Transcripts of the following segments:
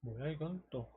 뭐야 이건 또.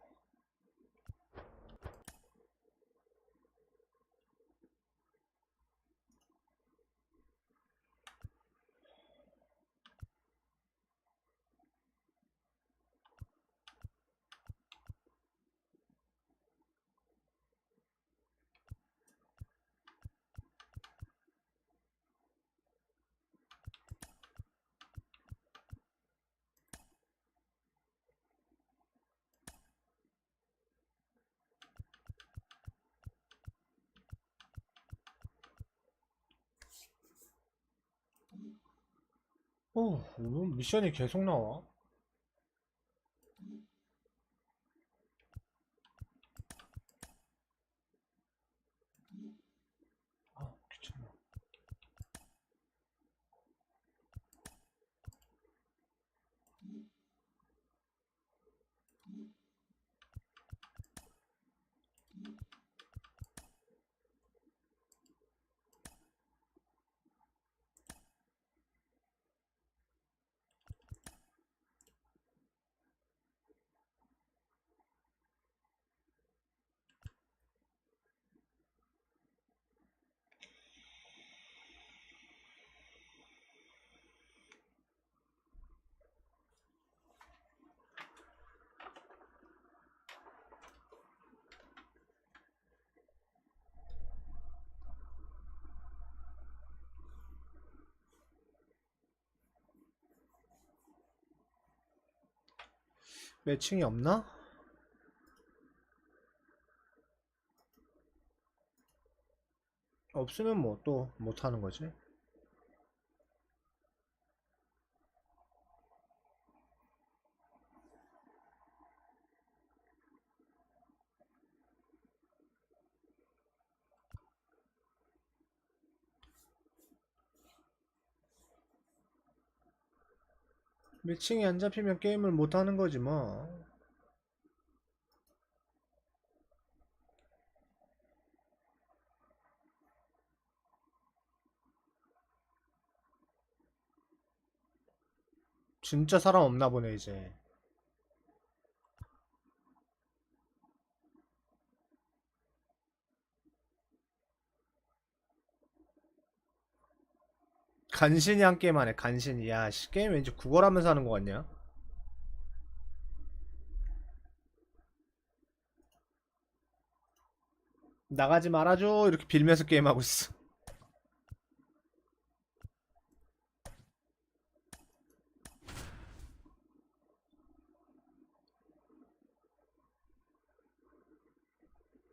미션이 계속 나와. 귀찮아. 매칭이 없나? 없으면 뭐 또 못하는 거지. 매칭이 안 잡히면 게임을 못하는 거지 뭐. 진짜 사람 없나 보네 이제. 간신히 한 게임 하네. 간신히. 야 씨, 게임 왠지 구걸하면서 하는 거 같냐? 나가지 말아줘 이렇게 빌면서 게임하고 있어.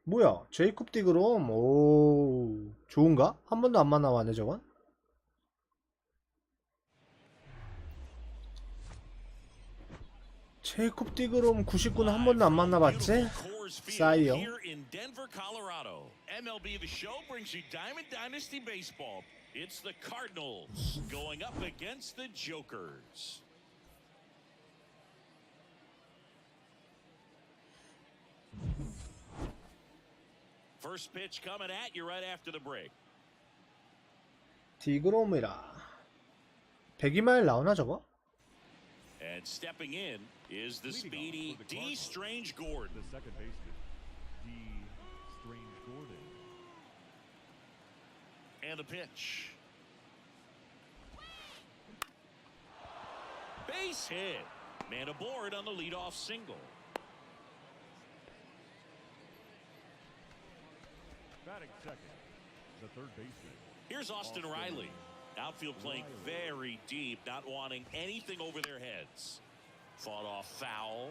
뭐야 제이콥 디그롬. 오 좋은가? 한 번도 안 만나봤네 저건. 제이콥 디그롬 99는 한 번도 안 만나봤지? 싸이요. MLB더쇼 brings you Diamond Dynasty Baseball. It's the Cardinals going up against the Jokers. First pitch coming at you right after the break. 디그롬이라 102마일 나오나 저거? And stepping in is the speedy D. Strange Gordon. The second baseman, D. Strange Gordon. And the pitch. Base hit. Man aboard on the leadoff single. Batting second, the third baseman. Here's Austin Riley. Outfield playing very deep, not wanting anything over their heads. Fought off foul.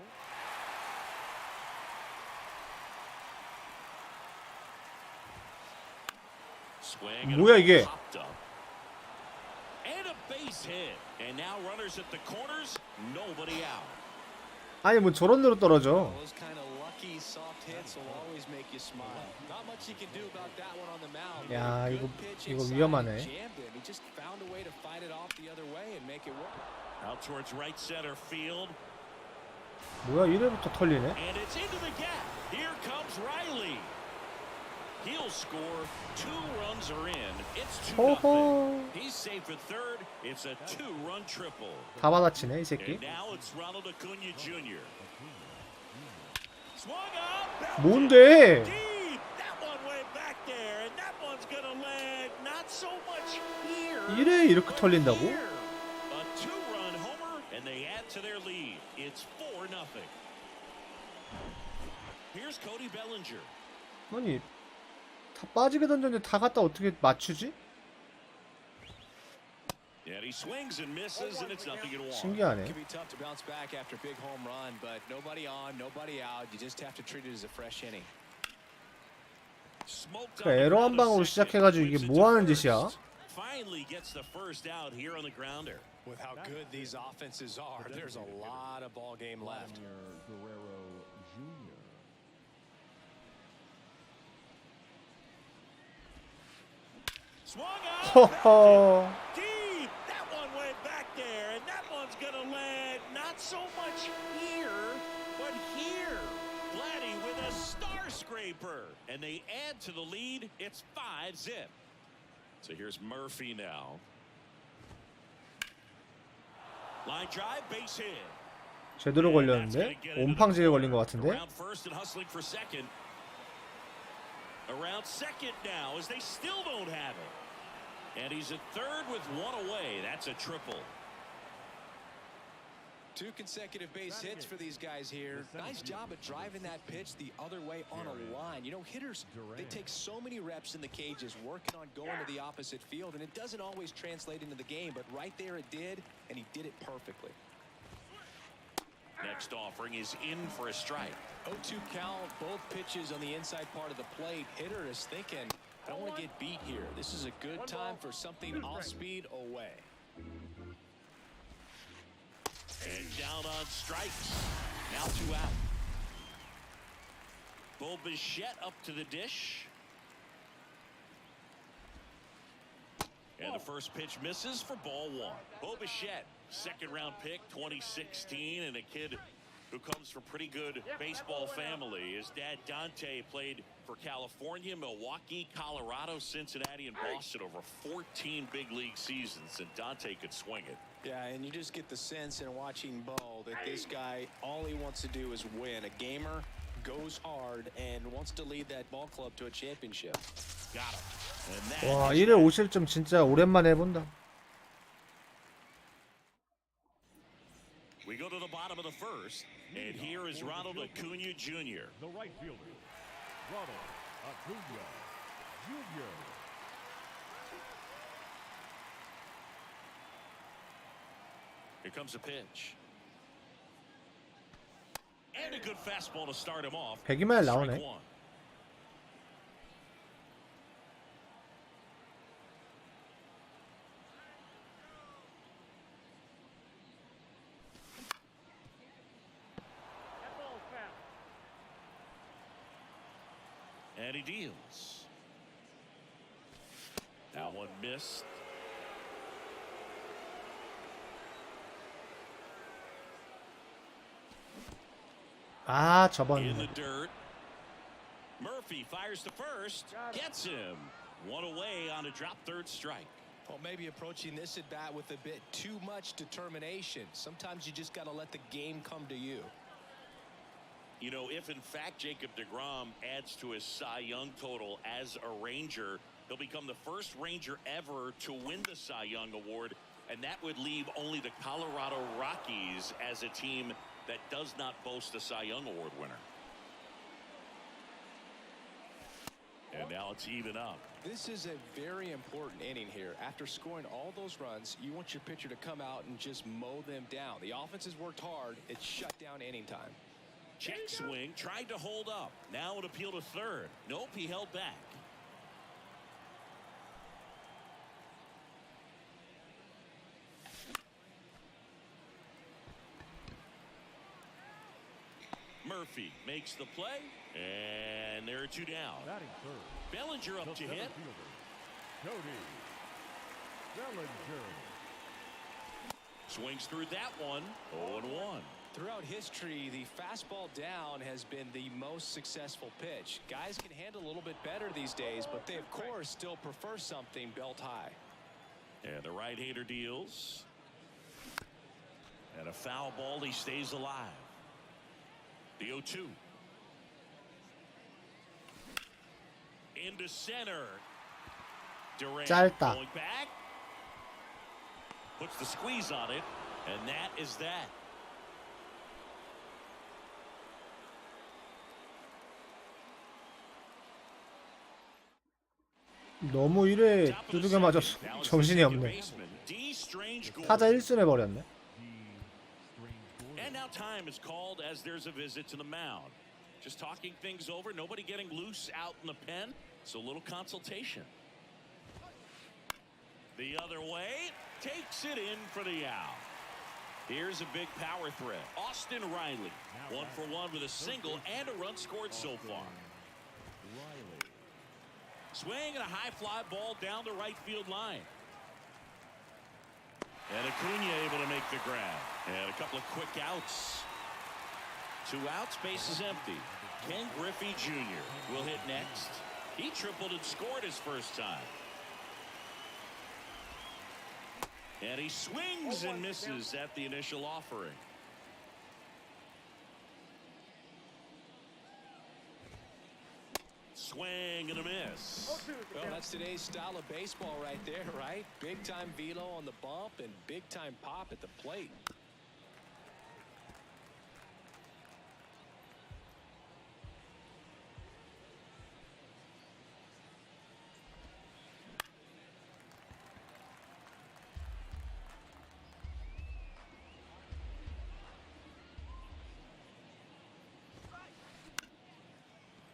Swing. 뭐야 이게? And a base hit. And now runners at the corners, nobody out. 아니 뭐 저런 데로 떨어져. Those kind of lucky soft hits will always make you smile. Not much he can do about that one on the mound. 야 Good 이거 pitch 이거 inside, 위험하네. jammed him. He just found a way to fight it off the other way and make it work. Out towards right center field. 뭐야 이래부터 털리네. And it's into the gap. Here comes Riley. He'll score. 2 runs are in. It's 2-0. He's safe at third. It's a 2-run triple. 다 받아치네 이 새끼. And now it's Ronald Acuna Jr. Swung up. 뭔데? Deep. That one went back there, and that one's gonna land not so much here. 이래 이렇게 but 털린다고? here. A two-run homer, and they add to their lead. It's 4-0. Here's Cody Bellinger. 아니 다 빠지게 던졌는데 다 갖다 어떻게 맞추지? And he swings and misses, and it's 0-1. 신기하네. It can be tough to bounce back after a big home run, but nobody on, nobody out. You just have to treat it as a fresh inning. 그러니까 에러 한 방으로 시작해가지고 이게 뭐 하는 짓이야? Finally gets the first out here on the grounder. With how good these offenses are, there's a lot of ball game left. Guerrero Jr. Swung out. 허허. Deep. That one went back there, and that one's gonna land not so much here, but here. Vladdy with a star scraper, and they add to the lead. It's 5-0. So here's Murphy now. Line drive, base hit. 제대로 걸렸는데? 온팡지게 걸린 것 같은데? Around first and hustling for second. Around second now as they still don't have it. And he's at third with one away. That's a triple. 2 consecutive base hits for these guys here. Nice job at driving that pitch the other way on a line. You know, hitters, they take so many reps in the cages working on going to the opposite field, and it doesn't always translate into the game, but right there it did, and he did it perfectly. Next offering is in for a strike. 0-2 count, both pitches on the inside part of the plate. Hitter is thinking, I don't want to get beat here. This is a good time for something off speed away. And down on strikes. Now 2 out. Bo Bichette up to the dish. And the first pitch misses for ball 1. Bo Bichette, second-round pick, 2016, and a kid who comes from pretty good baseball family. His dad, Dante, played for California, Milwaukee, Colorado, Cincinnati, and Boston over 14 big league seasons, and Dante could swing it. Yeah, and you just get the sense in watching Bo that this guy, all he wants to do is win. A gamer, goes hard, and wants to lead that ball club to a championship. Got him. And that 와, is 1회 5실점 진짜 오랜만에 해본다. We go to the bottom of the first, and here is Ronald Acuna Jr. The right fielder, Ronald Acuna Jr. Here comes a pitch. And a good fastball to start him off. 100마일 Strike 나오네. 1. And he deals. That one missed. 아, In 접었네. the dirt. Murphy fires to first. Gets him. One away on a drop third strike. Well, maybe approaching this at bat with a bit too much determination. Sometimes you just got to let the game come to you. You know, if in fact Jacob deGrom adds to his Cy Young total as a Ranger, he'll become the first Ranger ever to win the Cy Young Award, and that would leave only the Colorado Rockies as a team that does not boast a Cy Young Award winner. And now it's even up. This is a very important inning here. After scoring all those runs, you want your pitcher to come out and just mow them down. The offense has worked hard. It's shut down inning time. Check swing, tried to hold up. Now an appeal to third. Nope, he held back. Murphy makes the play, and there are 2 down. Batting third, Bellinger up the to center hit. fielder, Cody Bellinger. Swings through that one. 0-1. Throughout history, the fastball down has been the most successful pitch. Guys can handle a little bit better these days, but they, of course, still prefer something belt high. And the right-hander deals. And a foul ball, he stays alive. The 0-2. into center. Durant 짧다. going back. Puts the squeeze on it, and that is that. 너무 1회 두들겨 맞았어. 정신이 없네. 타자 1순 해버렸네. And now time is called as there's a visit to the mound. Just talking things over, nobody getting loose out in the pen, so a little consultation. The other way, takes it in for the out. Here's a big power threat. Austin Riley, 1 for 1 with a single and a run scored so far. Swing and a high fly ball down the right field line. And Acuna able to make the grab. And a couple of quick outs. 2 outs, base is empty. Ken Griffey Jr. will hit next. He tripled and scored his first time. And he swings and misses at the initial offering. Swing and a miss. Well, that's today's style of baseball right there, right? Big time velo on the bump and big time pop at the plate.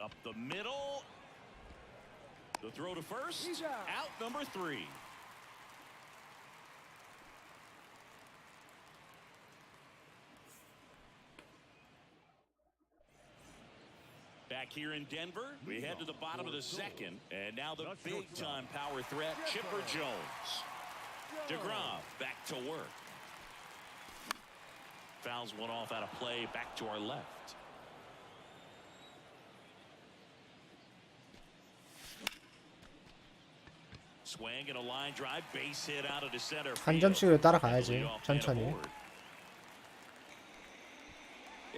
Up the middle. The throw to first. Out number 3. Back here in Denver, we head to the bottom of the second. And now the big-time power threat, Chipper Jones. DeGrom back to work. Fouls one off out of play, back to our left. Swing and a line drive, base hit out of the center 한 field. 점씩을 따라가야지. 천천히.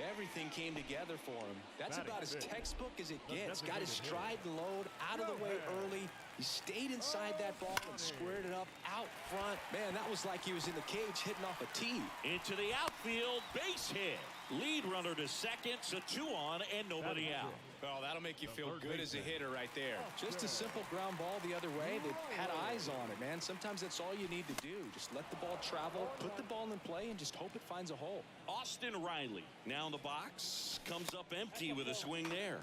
Everything came together for him. That's about as textbook as it gets. Got his stride and load out of the way early. He stayed inside that ball and squared it up out front. Man, that was like he was in the cage hitting off a tee. Into the outfield, base hit. Lead runner to second, so 2 on and nobody out. Oh, that'll make you feel good as a hitter right there. Just a simple ground ball the other way that had eyes on it, man. Sometimes that's all you need to do. Just let the ball travel, put the ball in play, and just hope it finds a hole. Austin Riley now in the box, comes up empty with a swing there.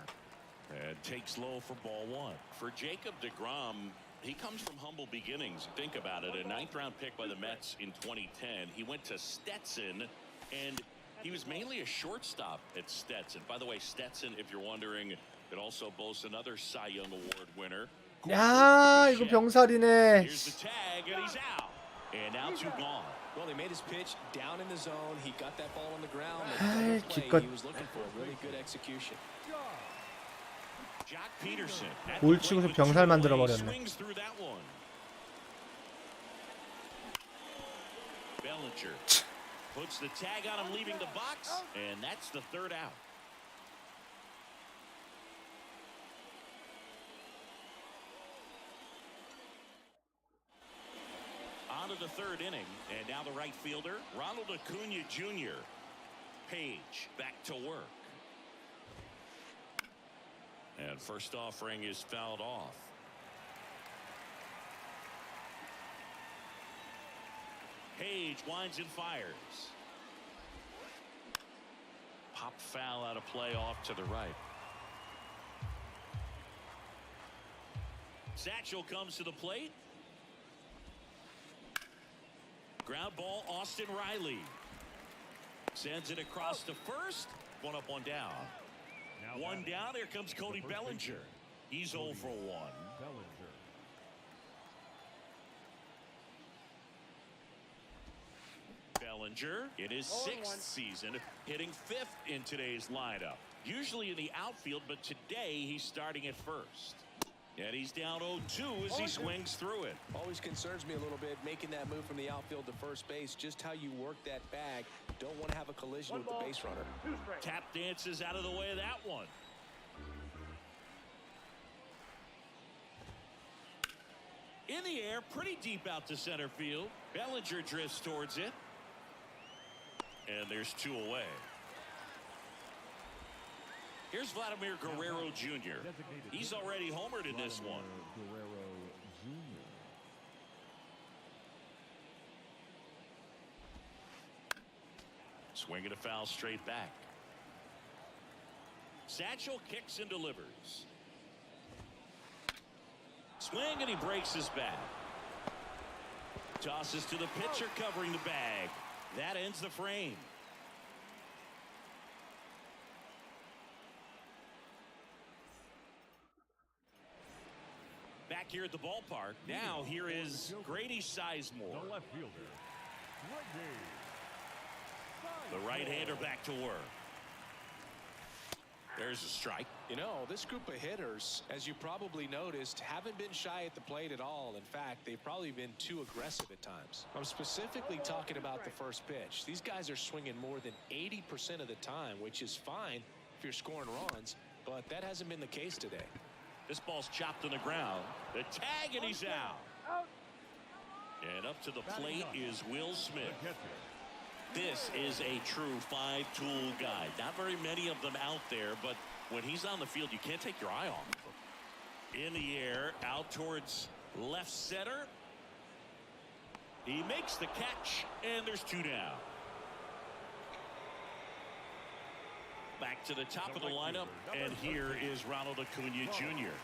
And takes low for ball 1. For Jacob DeGrom, he comes from humble beginnings. Think about it, a 9th-round pick by the Mets in 2010. He went to Stetson, and he was mainly a shortstop at Stetson. By the way, Stetson, if you're wondering, it also boasts another Cy Young Award winner. 야, 이거 병살이네. Here's the tag, and he's out. And now 2 gone. Well, he made his pitch down in the zone. He got that ball on the ground. 아이, The 기껏 play he was looking for. Really good execution. Jock Peterson at 볼 the 치고서 plate with 병살 2 만들어 away, 버렸네. swings through that one. Bellinger puts the tag on him, leaving the box, and that's the 3rd out. On to the 3rd inning, and now the right fielder, Ronald Acuna Jr. Page back to work. And first offering is fouled off. Page winds and fires. Pop foul out of play off to the right. Satchel comes to the plate. Ground ball, Austin Riley. Sends it across to first. 1 up, 1 down. 1 down, here comes Cody Bellinger. He's 0 for 1. Bellinger in his 6th season, hitting 5th in today's lineup. Usually in the outfield, but today he's starting at first. And he's down 0-2 as he swings through it. Always concerns me a little bit making that move from the outfield to first base. Just how you work that bag. Don't want to have a collision with the base runner. Tap dances out of the way of that one. In the air, pretty deep out to center field. Bellinger drifts towards it. And there's 2 away. Here's Vladimir Guerrero Jr. He's already homered in this one. Guerrero Jr. Swing and a foul straight back. Satchel kicks and delivers. Swing and he breaks his bat. Tosses to the pitcher covering the bag. That ends the frame. Back here at the ballpark. Now here is Grady Sizemore. The left fielder, Grady. The right-hander back to work. There's a strike. You know, this group of hitters, as you probably noticed, haven't been shy at the plate at all. In fact, they've probably been too aggressive at times. I'm specifically talking about the first pitch. These guys are swinging more than 80% of the time, which is fine if you're scoring runs, but that hasn't been the case today. This ball's chopped on the ground. The tag, and he's out. And up to the plate is Will Smith. This is a true 5-tool guy. Not very many of them out there, but when he's on the field, you can't take your eye off of him. In the air, out towards left center. He makes the catch, and there's 2 down. Back to the top of the lineup, and here is Ronald Acuna Jr.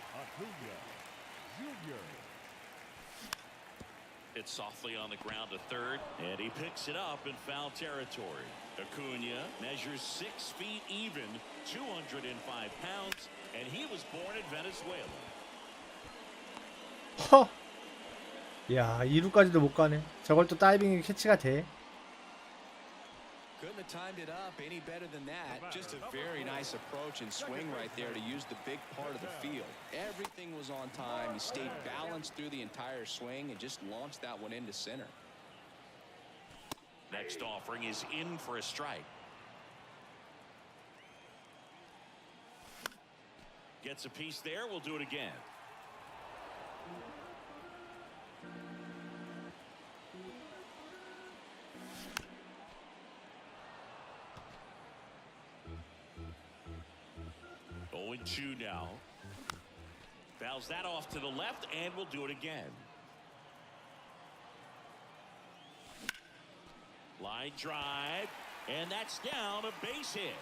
It's softly on the ground to third, and he picks it up in foul territory. Acuna measures 6 feet even, 205 pounds, and he was born in Venezuela. 허! 야, 2루까지도 못 가네. 저걸 또 다이빙이 캐치가 돼. Couldn't have timed it up any better than that. Just a very nice approach and swing right there to use the big part of the field. Everything was on time. He stayed balanced through the entire swing and just launched that one into center. Next offering is in for a strike. Gets a piece there. We'll do it again. Oh, and 2 now. Fouls that off to the left, and we'll do it again. Line drive, and that's down, a base hit.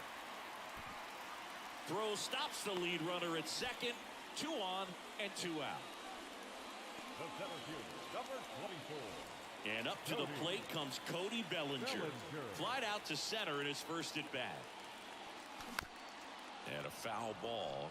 Throw stops the lead runner at second. 2 on and 2 out. The center fielder, number 24. And up to the plate comes Cody Bellinger. Flied out to center in his first at bat. And a foul ball.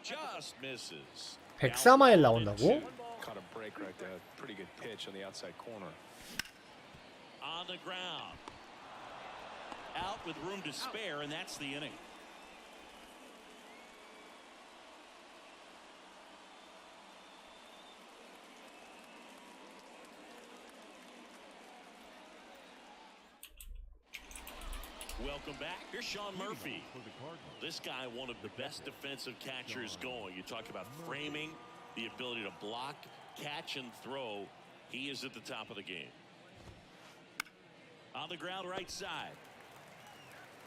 Just misses. 104마일 나온다고? Caught a break right there. Pretty good pitch on the outside corner. On the ground. Out with room to spare, and that's the inning. Welcome back. Here's Sean Murphy. This guy, one of the best defensive catchers going. You talk about framing, the ability to block, catch, and throw. He is at the top of the game. On the ground right side.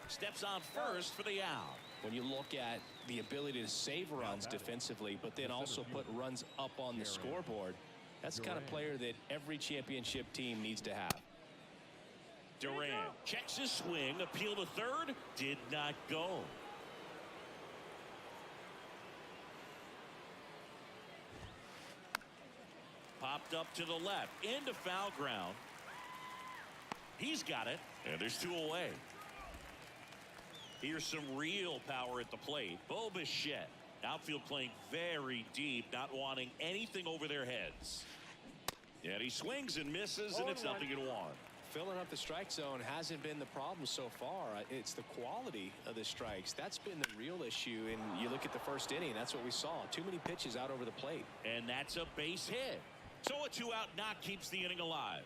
Steps on first for the out. When you look at the ability to save runs defensively, but then also put runs up on the scoreboard, that's the kind of player that every championship team needs to have. Durant checks his swing, appeal to third, did not go. Popped up to the left, into foul ground. He's got it, and there's 2 away. Here's some real power at the plate. Bo Bichette, outfield playing very deep, not wanting anything over their heads. And he swings and misses, and it's 0-1. Filling up the strike zone hasn't been the problem so far. It's the quality of the strikes. That's been the real issue. And you look at the first inning, that's what we saw. Too many pitches out over the plate. And that's a base hit. So a 2-out knock keeps the inning alive.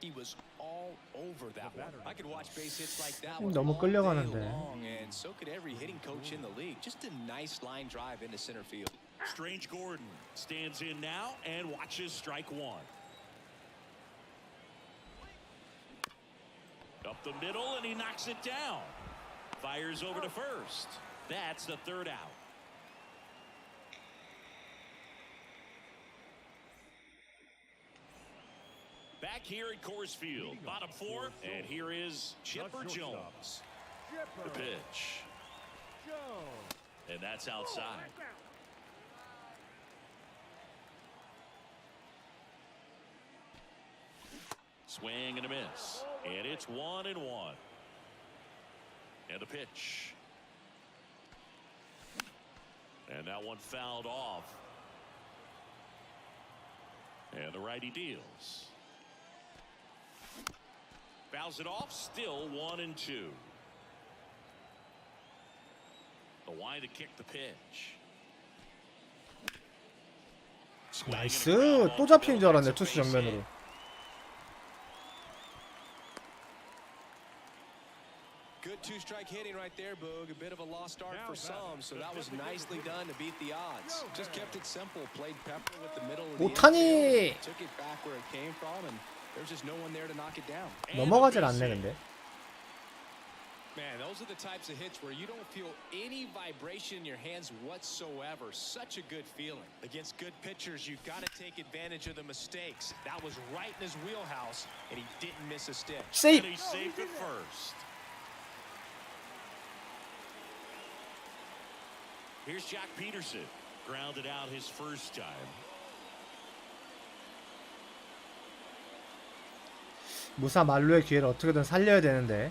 He was all over that one. I could watch base hits like that one 너무 all 끌려가는데. day long, and so could every hitting coach in the league. Just a nice line drive into center field. Strange Gordon stands in now and watches strike one. Up the middle, and he knocks it down. Fires over to first. That's the third out. Back here at Coors Field, bottom four, and here is Chipper Jones. The pitch. And that's outside. Swing and a miss. And it's 1-1. And the pitch. And that one fouled off. And the righty deals. Fouls it off, still 1-2. The wide to kick the pitch. 나이스. 또 잡히는 줄 알았네. 투수 정면으로. Good two-strike hitting right there, Boog. A bit of a lost start for some, so that was nicely done to beat the odds. Just kept it simple, played pepper with the middle of the 오타니. took it back where it came from, and there's just no one there to knock it down. 넘어가질 않네 근데. Man, those are the types of hits where you don't feel any vibration in your hands whatsoever. Such a good feeling. Against good pitchers, you've got to take advantage of the mistakes. That was right in his wheelhouse, and he didn't miss a stitch. 세이프. And he's safe at first. Here's Jock Peterson. Grounded out his first time. 무사 만루의 기회를 어떻게든 살려야 되는데.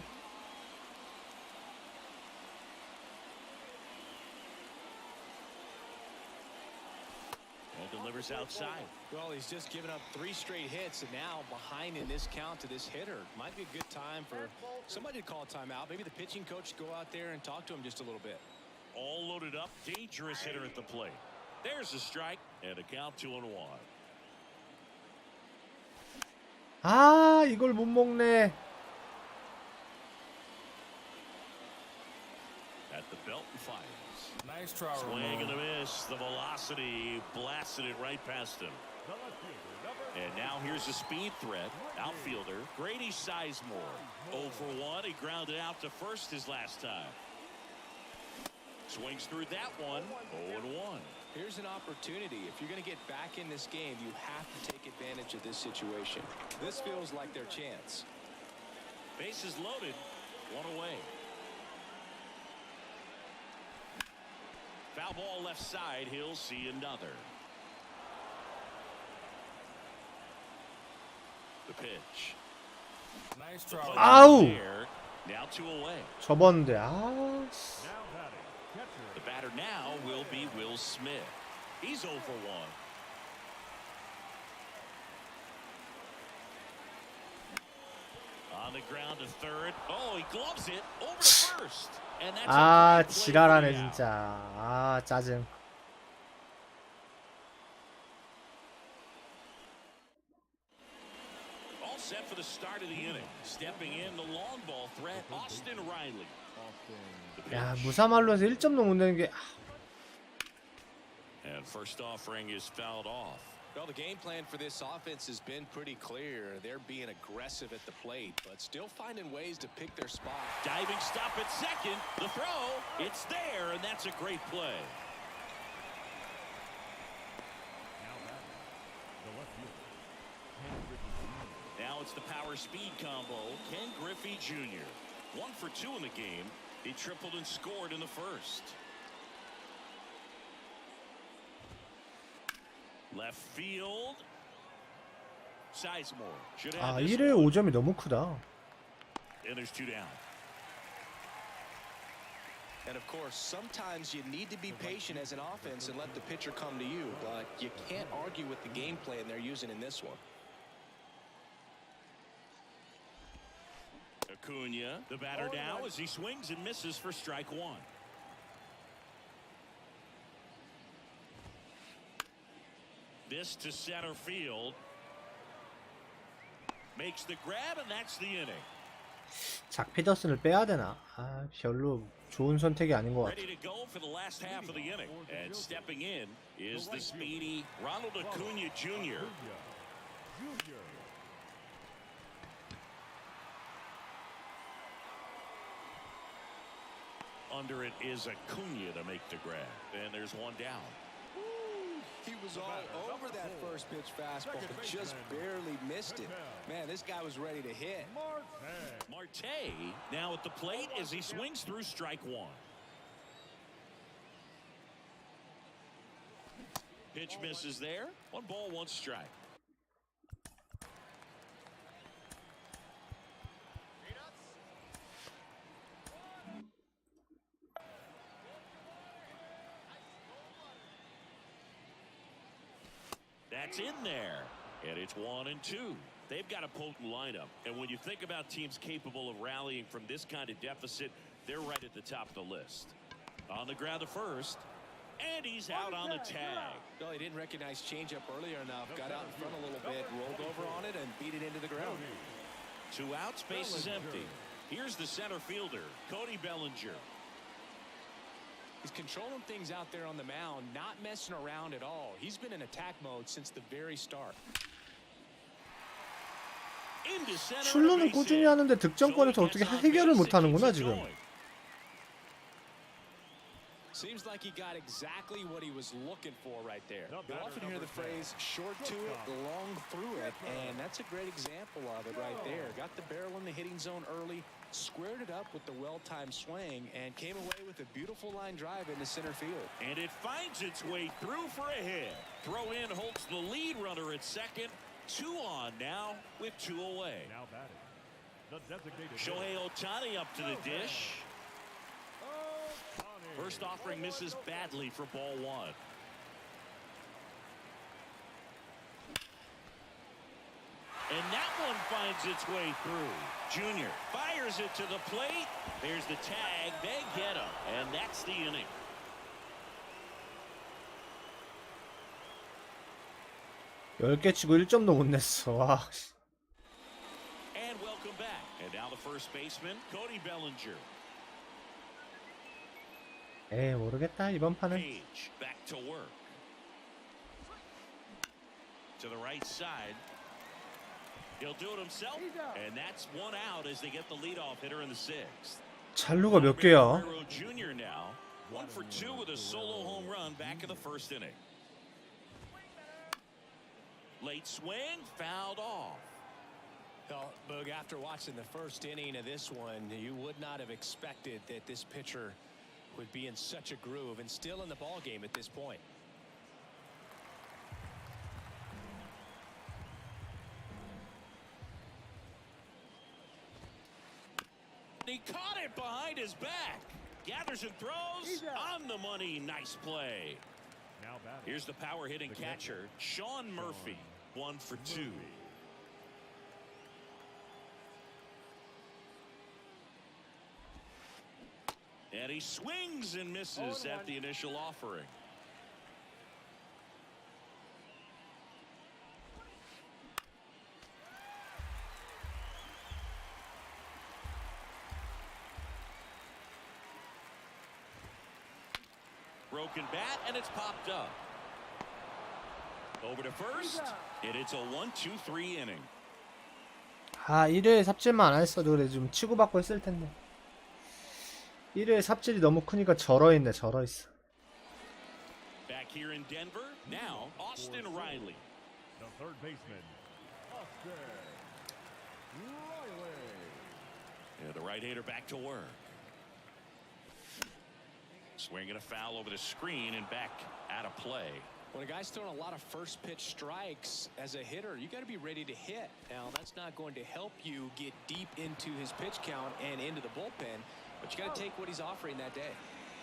And delivers outside. Well, he's just given up 3 straight hits, and now behind in this count to this hitter. Might be a good time for somebody to call a timeout. Maybe the pitching coach go out there and talk to him just a little bit. All loaded up. Dangerous hitter at the plate. There's a strike and a count 2-1. 아, 이걸 못 먹네. At the belt and fires. Nice try. Swing and a miss. The velocity blasted it right past him. And now here's a speed threat. Outfielder Grady Sizemore. 0 for 1. He grounded out to first his last time. Swings through that one. 0-1. Here's an opportunity. If you're going to get back in this game, you have to take advantage of this situation. This feels like their chance. Bases loaded. 1 away. Foul ball left side. He'll see another. The pitch. Nice try. 아우. Now 2 away. 접었는데. 아. The batter now will be Will Smith. He's 0 for 1. On the ground to third. Oh, he gloves it over to first. And that's 아, a great play 지랄하네 for the out. 진짜. 아, 짜증. All set for the start of the inning. Stepping in the long ball threat, Austin Riley. The 야, pitch. 무사말로에서 1점도 못 내는 게. And first offering is fouled off. Well, the game plan for this offense has been pretty clear. They're being aggressive at the plate, but still finding ways to pick their spot. Diving stop at second. The throw, it's there, and that's a great play. Now it's the power speed combo. Ken Griffey Jr. 1 for 2 in the game. He tripled and scored in the first. Left field. Sizemore should have 아, this 1회 one. 5점이 너무 크다. And there's 2 down. And of course, sometimes you need to be patient as an offense and let the pitcher come to you, but you can't argue with the game plan they're using in this one. Acuna, the batter now as he swings and misses for strike 1. This to center field. makes the grab, and that's the inning. 작 피더슨을 빼야 되나? 아, 별로 좋은 선택이 아닌 것 같아. Ready to go for the last half of the inning, and stepping in is the speedy Ronald Acuna Jr. Under it is Acuna to make the grab, and there's one down. He was all over that first pitch fastball, but just barely missed it. Man, this guy was ready to hit. Marte now at the plate as he swings through strike one. Pitch misses there. 1 ball, 1 strike. That's in there, and it's 1-2. They've got a potent lineup, and when you think about teams capable of rallying from this kind of deficit, they're right at the top of the list. On the ground to first, and he's out on the tag. Well, he didn't recognize changeup earlier enough, got out in front a little bit, rolled over on it, and beat it into the ground. 2 outs, base is empty. Here's the center fielder, Cody Bellinger. He's controlling things out there on the mound, not messing around at all. He's been in attack mode since the very start. Into center. 출루는 꾸준히 하는데 득점권에서 어떻게 해결을 못하는구나 지금. Seems like he got exactly what he was looking for right there. You'll often hear the phrase short to it, long through it, and that's a great example of it right there. Got the barrel in the hitting zone early, squared it up with the well-timed swing, and came away with a beautiful line drive into center field. And it finds its way through for a hit. Throw in holds the lead runner at second. 2 on now with 2 away. Now batting, the designated Shohei Ohtani up to the dish. First offering misses badly for ball 1. And that one finds its way through. Junior fires it to the plate. There's the tag. They get him. And that's the inning. 열 개 치고 1점도 못 냈어. 와. And welcome back. And now the first baseman, Cody Bellinger. 에이, 모르겠다 이번 판은. Page back to work. To the right side. He'll do it himself. And that's 1 out as they get the leadoff hitter in the 6th. 잔루가 몇 개야? Jr. now 1 for 2 with a solo home run back in the 1st inning. Late swing, fouled off. Well, Boog, after watching the 1st inning of this one, you would not have expected that this pitcher would be in such a groove and still in the ball game at this point. He caught it behind his back. Gathers and throws on the money. Nice play. now batting. Here's the power hitting catcher, Sean Murphy. 1 for 2. And he swings and misses at the initial offering. Broken bat, and it's popped up. Over to first, and it's a 1-2-3 inning. 아, 1회에 삽질만 안 했어도 그래. 좀 치고받고 했을 텐데. 1회에 삽질이 너무 크니까 절어있네, 절어있어. Back here in Denver, now Austin Riley. The third baseman, Austin Riley. Yeah, the right-hander back to work. Swinging a foul over the screen and back out of play. When a guy's throwing a lot of first pitch strikes as a hitter, you got to be ready to hit. Now, that's not going to help you get deep into his pitch count and into the bullpen, but you got to take what he's offering that day.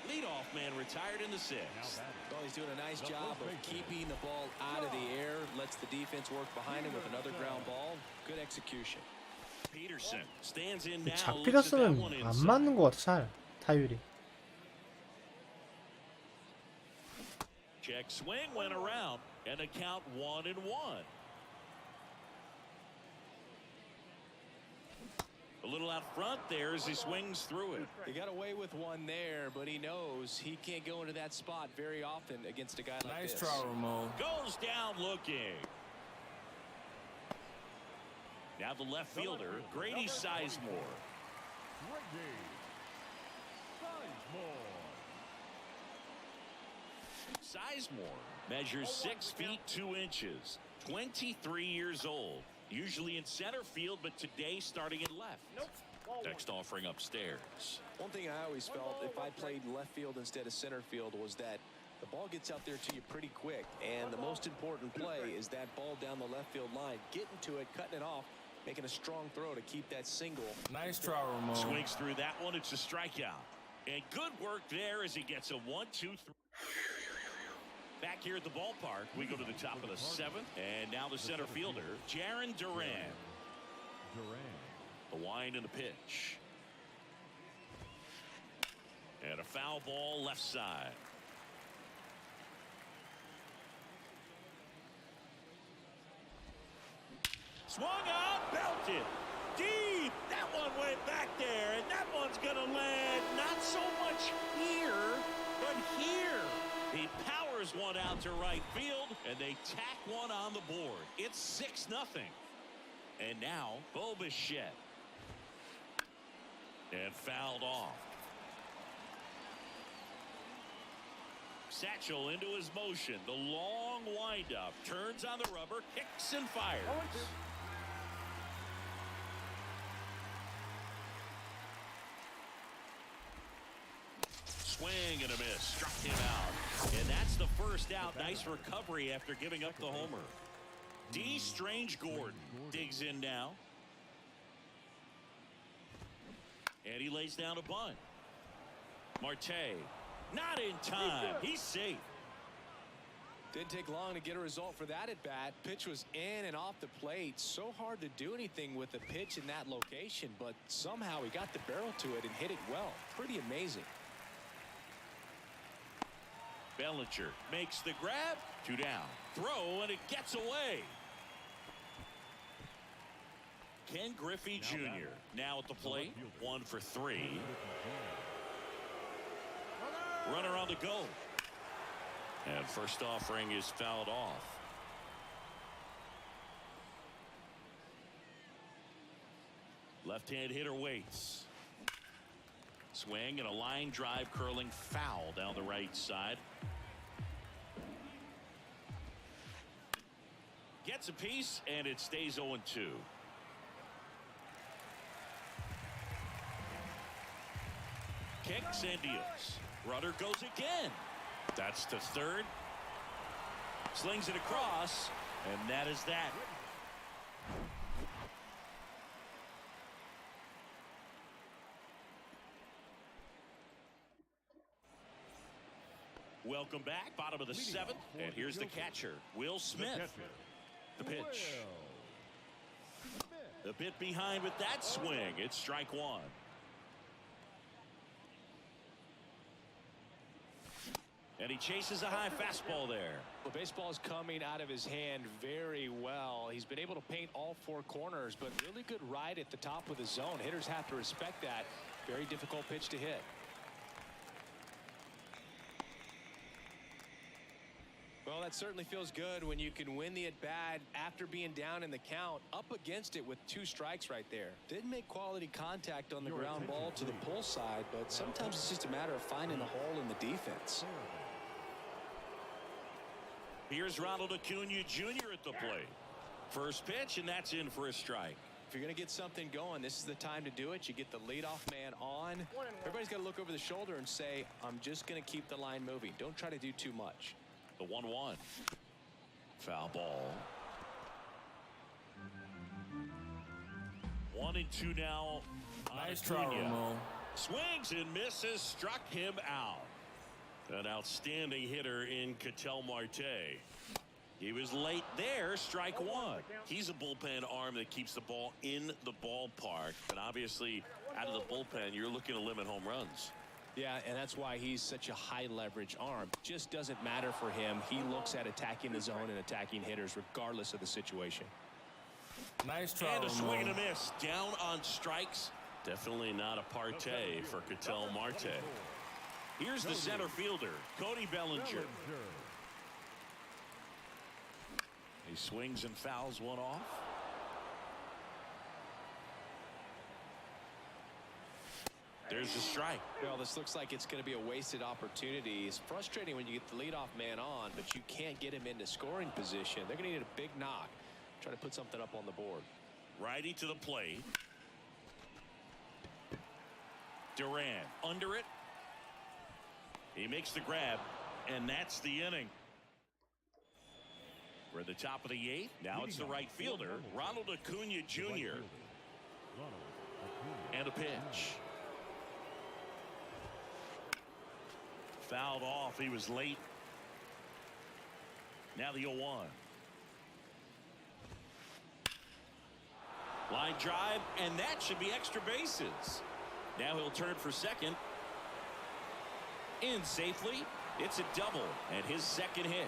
Leadoff man retired in the 6th. Well, he's doing a nice job of keeping the ball out of the air, lets the defense work behind him with another ground ball. Good execution. Peterson stands in now. 작 Looks at that 피더스는 one 안 inside. 맞는 것 같아, 잘. 타율이. Check swing went around and a count 1-1. little out front there as he swings through it. He got away with one there, but he knows he can't go into that spot very often against a guy like Nice this. try, Ramon. Goes down looking. Now the left fielder, Grady Sizemore. Sizemore measures 6 feet 2 inches, 23 years old, usually in center field, but today starting in left. Next offering upstairs. One thing I always felt if I played left field instead of center field was that the ball gets out there to you pretty quick, and the most important play is that ball down the left field line, getting to it, cutting it off, making a strong throw to keep that single. Nice try, Ramon. Swings through that one. It's a strikeout. And good work there as he gets a 1-2-3. Back here at the ballpark, we go to the top of the 7th, and now the center fielder, Jarren Duran. The wind and the pitch. And a foul ball left side. Swung out, belted. Deep. That one went back there, and that one's going to land not so much here, but here. He powers one out to right field, and they tack one on the board. It's 6-0. And now, Bichette. And fouled off. Satchel into his motion. The long windup. Turns on the rubber, kicks and fires. Swing and a miss. Struck him out. And that's the first out. Nice recovery after giving up the homer. D. Strange Gordon digs in now. And he lays down a bunt. Marte. Not in time. He's safe. Didn't take long to get a result for that at bat. Pitch was in and off the plate. So hard to do anything with the pitch in that location, but somehow he got the barrel to it and hit it well. Pretty amazing. Bellinger makes the grab. 2 down. Throw, and it gets away. Ken Griffey Jr. now at the plate. 1 for 3. Runner on the go. And first offering is fouled off. Left-hand hitter waits. Swing and a line drive curling foul down the right side. Gets a piece, and it stays 0-2. Kicks and deals. Runner goes again. That's to third. Slings it across, and that is that. Welcome back. Bottom of the 7th, and here's the catcher, Will Smith. The pitch. A bit behind with that swing. It's strike 1. And he chases a high fastball there. The baseball is coming out of his hand very well. He's been able to paint all 4 corners, but really good ride at the top of the zone. Hitters have to respect that. Very difficult pitch to hit. Well, that certainly feels good when you can win the at-bat after being down in the count, up against it with 2 strikes right there. Didn't make quality contact on the ground ball to the pull side, but sometimes it's just a matter of finding the hole in the defense. Here's Ronald Acuna Jr. at the plate. First pitch, and that's in for a strike. If you're going to get something going, this is the time to do it. You get the leadoff man on. Everybody's got to look over the shoulder and say, I'm just going to keep the line moving. Don't try to do too much. The 1-1. Foul ball. 1-2 now. Nice try, Ramon. Swings and misses. Struck him out. An outstanding hitter in Ketel Marte. He was late there. Strike 1. He's a bullpen arm that keeps the ball in the ballpark. But obviously, out of the bullpen, you're looking to limit home runs. Yeah, and that's why he's such a high leverage arm. Just doesn't matter for him. He looks at attacking the zone and attacking hitters regardless of the situation. Nice try, And a swing and a Ramon. miss. Down on strikes. Definitely not a partay for Ketel Marte. Here's the center fielder, Cody Bellinger. He swings and fouls one off. There's a strike. Well, this looks like it's going to be a wasted opportunity. It's frustrating when you get the leadoff man on, but you can't get him into scoring position. They're going to need a big knock. Try to put something up on the board. Righty to the plate. Duran under it. He makes the grab, and that's the inning. We're at the top of the 8th. Now it's the right fielder, Ronald Acuna Jr. And a pitch. Fouled off. He was late. Now the 0-1. Line drive, and that should be extra bases. Now he'll turn for second. In safely. It's a double, and his second hit.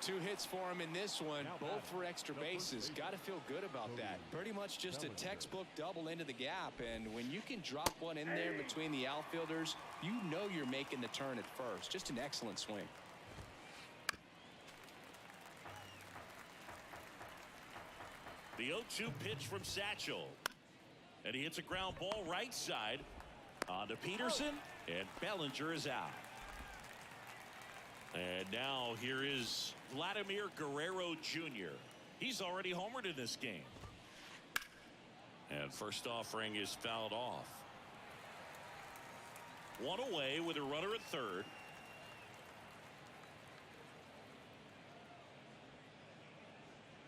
2 hits for him in this one, both for extra bases. Got to feel good about that. Pretty much just a textbook double into the gap, and when you can drop one in there between the outfielders, you know you're making the turn at first. Just an excellent swing. The 0-2 pitch from Satchel, and he hits a ground ball right side on to Peterson, and Bellinger is out. And now here is Vladimir Guerrero Jr. He's already homered in this game. And first offering is fouled off. One away with a runner at third.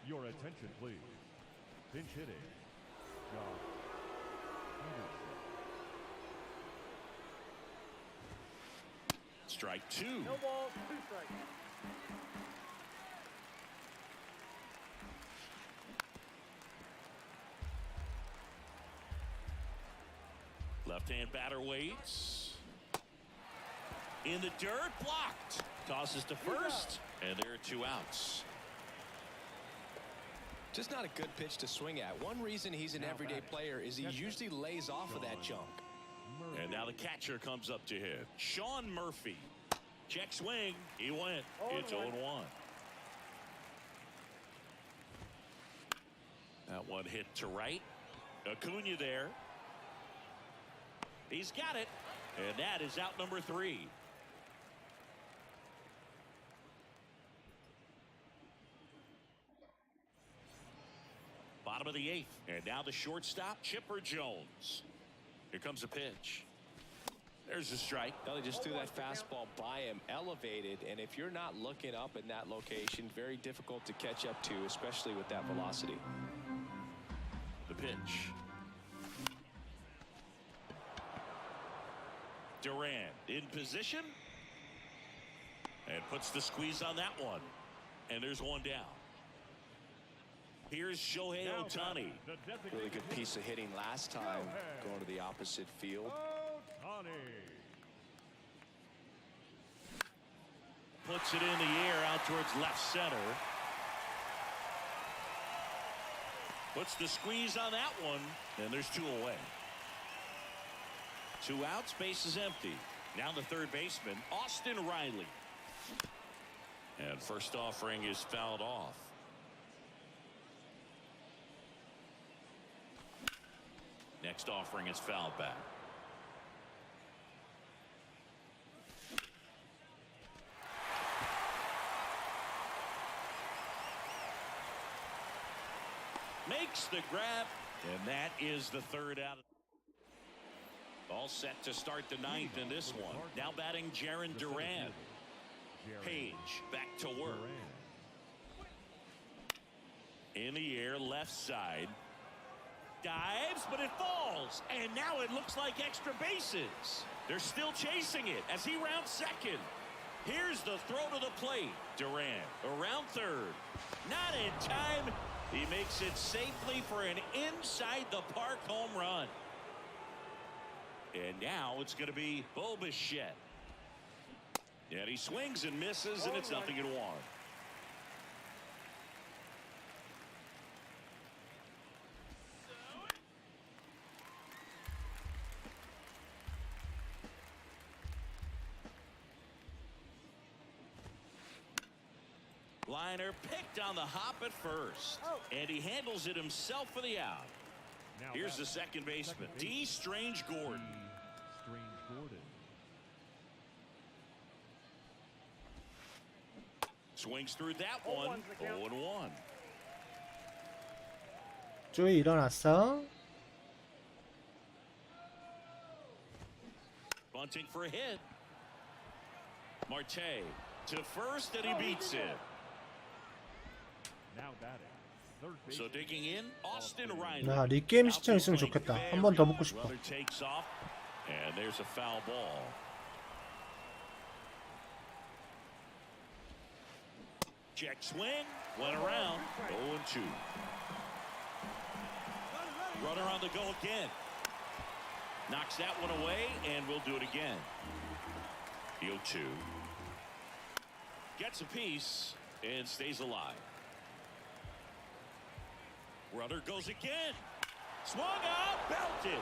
Your attention, please. Pinch hitting. Josh Henderson. Strike 2. No ball, 2 strikes. Left-hand batter waits. In the dirt, blocked. Tosses to first, and there are 2 outs. Just not a good pitch to swing at. One reason he's an everyday player is he usually lays off of that junk. And now the catcher comes up to hit. Sean Murphy. Check swing. He went. It's 0-1. That one hit to right. Acuna there. He's got it. And that is out number 3. Bottom of the 8th. And now the shortstop, Chipper Jones. Here comes a pitch. There's a strike. Well, they just threw that fastball by him, elevated, and if you're not looking up in that location, very difficult to catch up to, especially with that velocity. The pitch. Duran in position. And puts the squeeze on that one. And there's one down. Here's Shohei Ohtani. Really good piece of hitting last time, going to the opposite field. Puts it in the air out towards left center. Puts the squeeze on that one, and there's 2 away. 2 outs, base is empty. Now the third baseman, Austin Riley. And first offering is fouled off. Next offering is fouled back. Makes the grab, and that is the 3rd out. All set to start the 9th in this one. Now batting Jarren Duran. Page back to work. In the air, left side. Dives, but it falls. And now it looks like extra bases. They're still chasing it as he rounds second. Here's the throw to the plate. Duran around third. Not in time. He makes it safely for an inside the park home run. And now it's going to be Bo Bichette. And he swings and misses, and it's 0-1. liner picked on the hop at first, and he handles it himself for the out. Now Here's the batting, second baseman, D. Strange Gordon. Strange Gordon. Swings through that one. 0-1. 쪼이 일어났어. Bunting for a hit. Marte to first, and he beats it. Now batting. Third base. So digging in, Austin Reiner. 야, 리게임 시청 있으면 좋겠다. 한 번 더 붙고 싶어. Runner takes off, and there's a foul ball. Check swing, went around, 0-2. Runner on the go again. Knocks that one away, and we'll do it again. The 0-2. Gets a piece and stays alive. Runner goes again. Swung out, belted.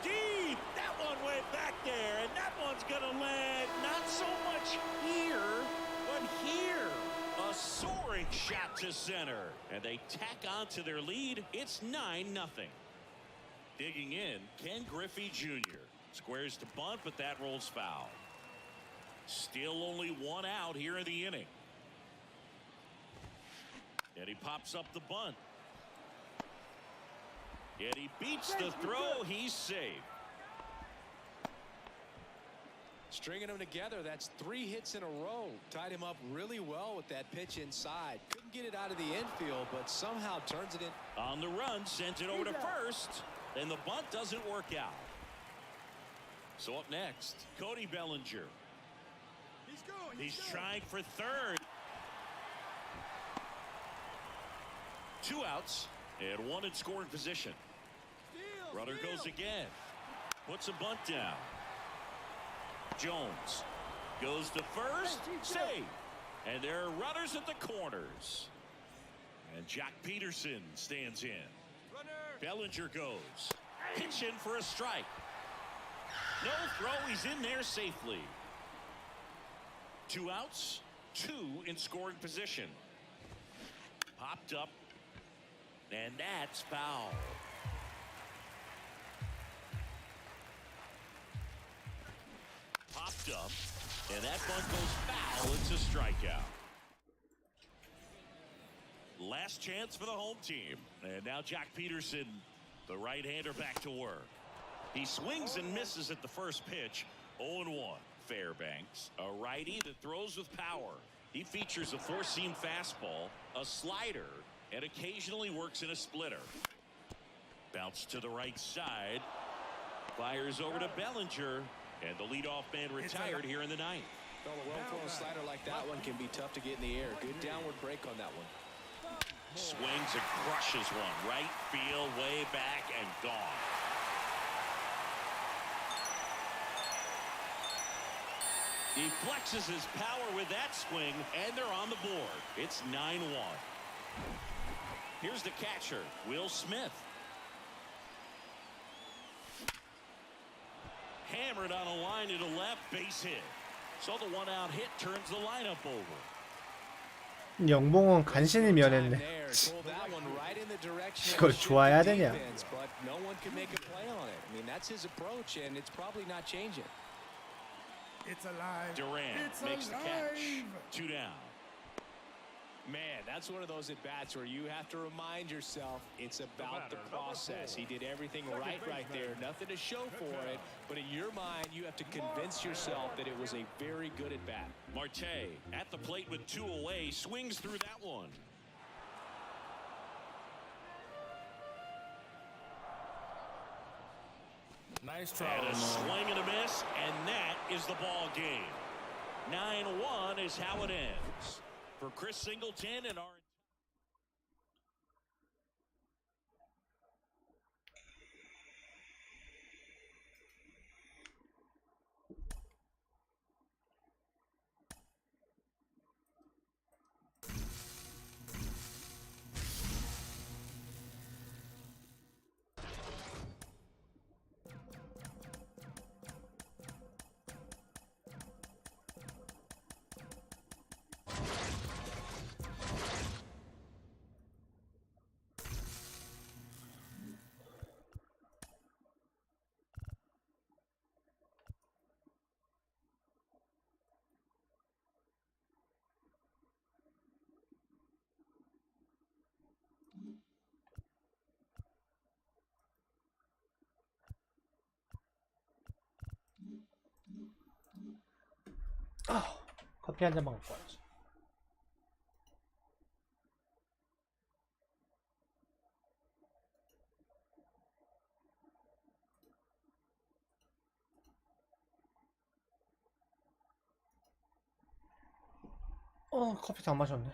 Deep. That one went back there, and that one's going to land not so much here, but here. A soaring shot to center, and they tack on to their lead. It's 9-0. Digging in, Ken Griffey Jr. Squares to bunt, but that rolls foul. Still only one out here in the inning. And he pops up the bunt. Yet he beats the throw. He's safe. Stringing them together, that's 3 hits in a row. Tied him up really well with that pitch inside. Couldn't get it out of the infield, but somehow turns it in. On the run, sends it over to first, and the bunt doesn't work out. So up next, Cody Bellinger. He's trying for third. 2 outs and 1 in scoring position. Runner goes again. Puts a bunt down. Jones goes to first. Save. And there are runners at the corners. And Jack Peterson stands in. Bellinger goes. Pitch in for a strike. No throw. He's in there safely. 2 outs. 2 in scoring position. Popped up. And that's foul. Popped up. And that bunt goes foul. It's a strikeout. Last chance for the home team. And now Jack Peterson, the right-hander, back to work. He swings and misses at the first pitch. 0-1. Fairbanks, a righty that throws with power. He features a 4-seam fastball, a slider, and occasionally works in a splitter. Bounce to the right side. Fires over to Bellinger. And the leadoff man retired here in the 9th. Well, a well-thrown slider like that one can be tough to get in the air. Good downward break on that one. Swings and crushes one. Right field, way back, and gone. He flexes his power with that swing, and they're on the board. It's 9-1. Here's the catcher, Will Smith. Hammered on a line to the left, base hit. So the 1-out hit turns the lineup over. 영봉은 간신히 면했네. 이걸 좋아해야 되냐? But no one can make a play on it. I mean, that's his approach, and it's probably not changing. It's alive. Durant makes the catch. 2 down. Man, that's one of those at-bats where you have to remind yourself it's about the process. He did everything right there. Nothing to show for it, but in your mind, you have to convince yourself that it was a very good at-bat. Marte at the plate with 2 away, swings through that one. Nice try, And a Ramon. swing and a miss, and that is the ball game. 9-1 is how it ends. For Chris Singleton and our 커피 한 잔만 갖고 와야지. 커피 다 마셨네.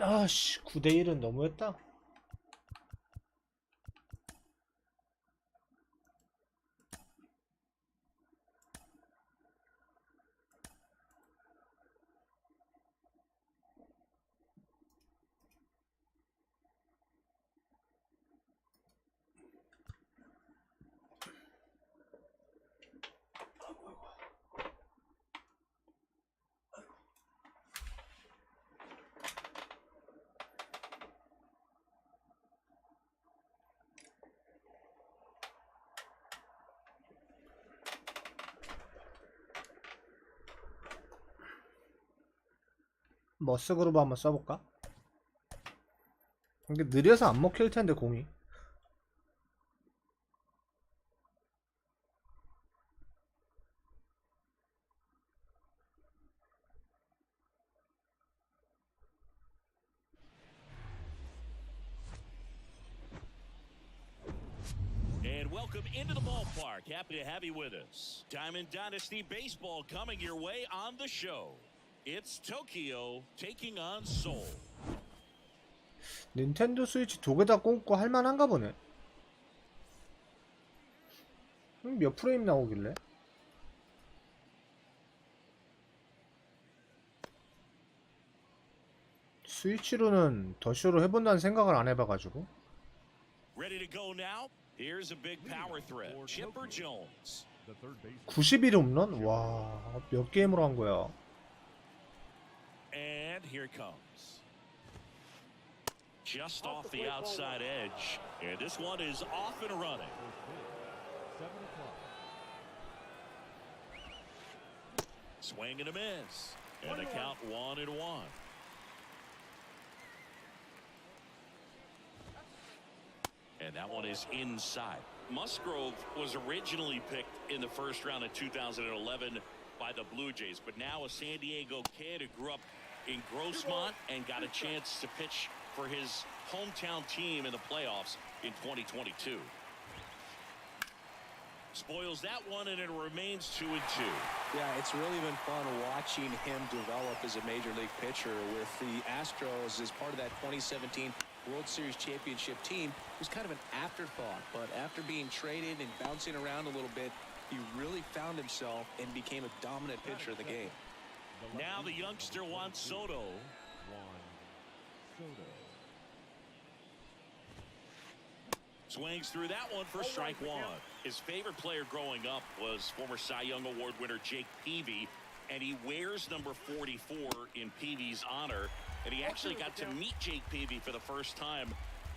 아씨 9대1은 너무했다. 머스 그룹 한번 써볼까? 이게 느려서 안 먹힐 텐데 공이. And welcome into the ballpark. Happy to have you with us. Diamond Dynasty Baseball coming your way on the show. It's Tokyo taking on Seoul. 닌텐도 스위치 두 개 다 꽂고 할만한가 보네. 몇 프레임 나오길래? 스위치로는 더쇼로 해본다는 생각을 안 해봐가지고. Ready to go now? Here's a big power threat. Chipper Jones. 91 홈런? 와, 몇 게임으로 한 거야? And here it comes. Just off the outside edge. And this one is off and running. Swing and a miss. And the count 1-1. And that one is inside. Musgrove was originally picked in the first round of 2011 by the Blue Jays, but now a San Diego kid who grew up in Grossmont and got a chance to pitch for his hometown team in the playoffs in 2022. Spoils that one, and it remains 2-2. Yeah, it's really been fun watching him develop as a major league pitcher with the Astros as part of that 2017 World Series championship team. It was kind of an afterthought, but after being traded and bouncing around a little bit, he really found himself and became a dominant pitcher of the game. Now the youngster Juan Soto. Swings through that one for strike one. His favorite player growing up was former Cy Young Award winner Jake Peavy, and he wears number 44 in Peavy's honor. And he actually got to meet Jake Peavy for the first time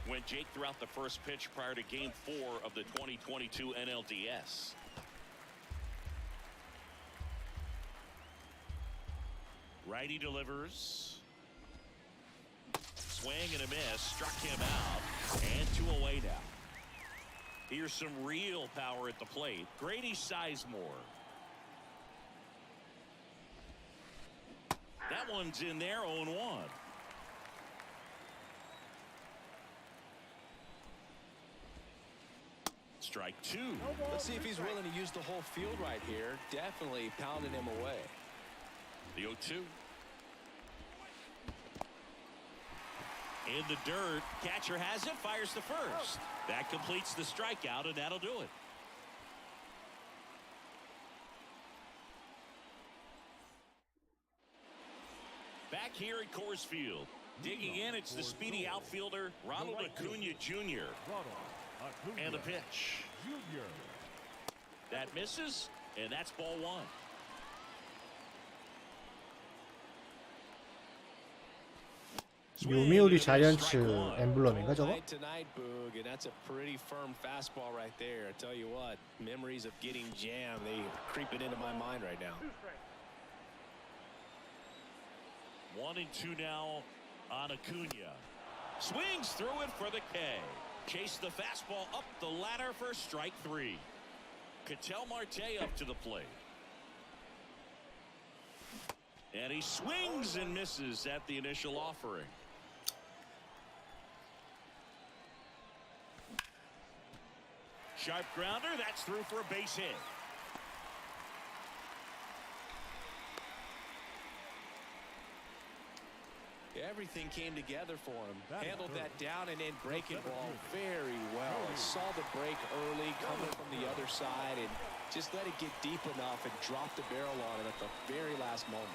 when Jake threw out the first pitch prior to Game 4 of the 2022 NLDS. Righty delivers. Swing and a miss. Struck him out. And 2 away now. Here's some real power at the plate. Grady Sizemore. That one's in there, 0-1. Strike 2. Let's see if he's willing to use the whole field right here. Definitely pounding him away. The 0-2. In the dirt. Catcher has it. Fires to first. That completes the strikeout, and that'll do it. Back here at Coors Field. Digging in, it's the speedy outfielder, Ronald Acuna Jr. And the pitch. That misses, and that's ball 1. 요미우리 자이언츠 엠블럼인가 저거? Right tonight, Boog, and that's a pretty firm fastball right there. I tell you what, memories of getting jammed, they creeping into my mind right now. 1-2 now on Acuna. Swings through it for the K. Chase the fastball up the ladder for strike 3. Ketel Marte up to the plate. And he swings and misses at the initial offering. Sharp grounder, that's through for a base hit. Everything came together for him. Handled that down and in breaking ball very well. Saw the break early coming from the other side and just let it get deep enough and drop the barrel on it at the very last moment.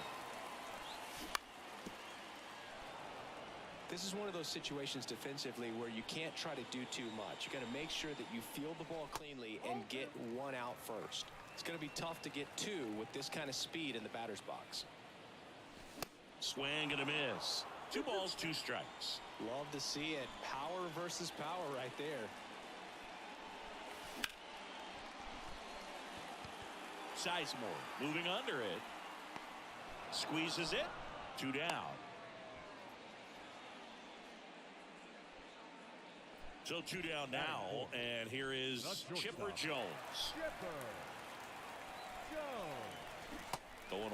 This is one of those situations defensively where you can't try to do too much. You got to make sure that you field the ball cleanly and get 1 out first. It's going to be tough to get 2 with this kind of speed in the batter's box. Swing and a miss. 2 balls, 2 strikes. Love to see it. Power versus power right there. Sizemore moving under it. Squeezes it. 2 down. So 2 down now, and here is Chipper Jones. 0-1.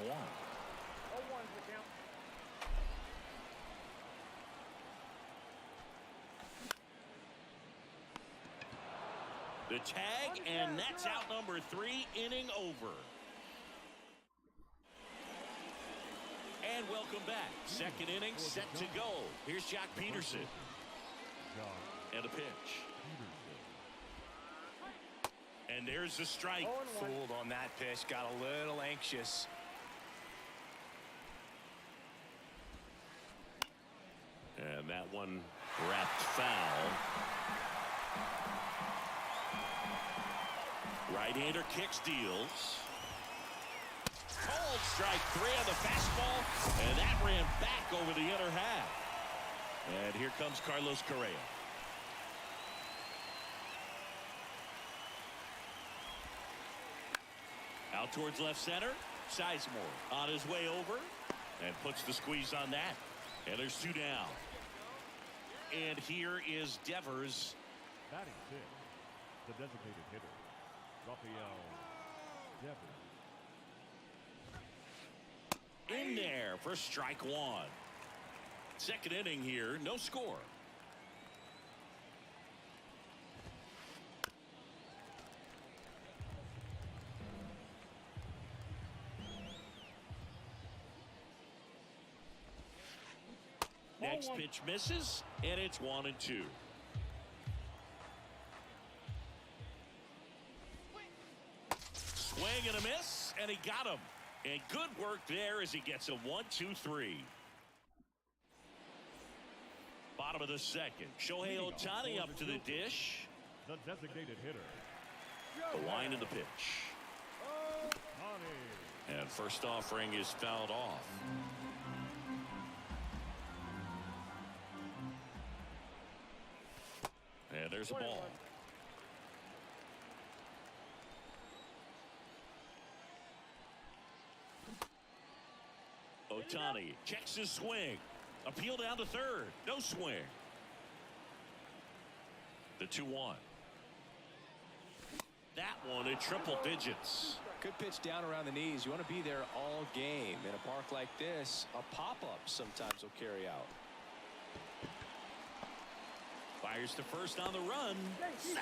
The tag, and that's out number 3, inning over. And welcome back. Second inning set to go. Here's Jack Peterson. And a pitch. And there's the strike. Fooled on that pitch. Got a little anxious. And that one wrapped foul. Right-hander kicks, deals. Cold strike 3 on the fastball, and that ran back over the other half. And here comes Carlos Correa. Out towards left center. Sizemore on his way over and puts the squeeze on that. And there's 2 down. And here is Devers. Batting 6, the designated hitter, Rafael Devers. In there for strike 1. Second inning here, no score. Next pitch misses, and it's 1-2. Swing and a miss, and he got him. And good work there as he gets a 1-2-3. Bottom of the second. Shohei Ohtani up to the dish. The designated hitter. The line of the pitch. And first offering is fouled off. And there's a ball. Otani checks his swing. Appeal down to third. No swing. The 2-1. That one at triple digits. Good pitch down around the knees. You want to be there all game. In a park like this, a pop-up sometimes will carry out. Fires to first on the run. Save.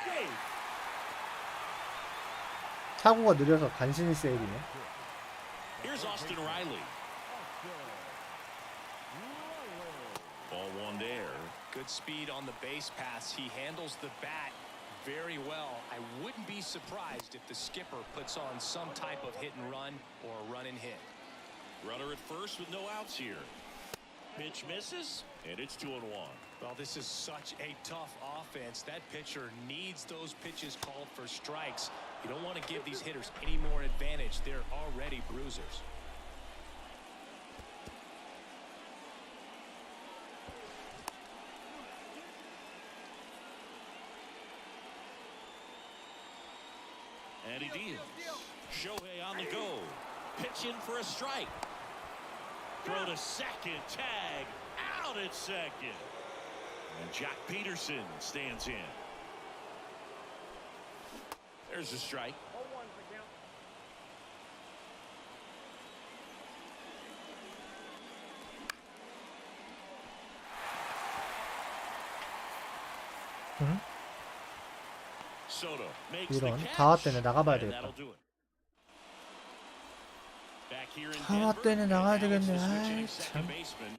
타구가 느려서 간신히 세이브네. Here's Austin Riley. Ball one there. Good speed on the base pass. He handles the bat very well. I wouldn't be surprised if the skipper puts on some type of hit and run or a run and hit. Runner at first with no outs here. Pitch misses, and it's 2-1. Well, this is such a tough offense. That pitcher needs those pitches called for strikes. You don't want to give these hitters any more advantage. They're already bruisers. And he deals. Shohei on the go. Pitch in for a strike. Throw to second. Tag. Out at second. And Jack Peterson stands in. There's a strike. Soto makes the 이런 catch. 다 왔대네. 나가봐야 And 되겠다. that'll do it. Back here in 다 왔대네. Denver, 나가야 and now it's 되겠네. the switching 아이 second 참. baseman.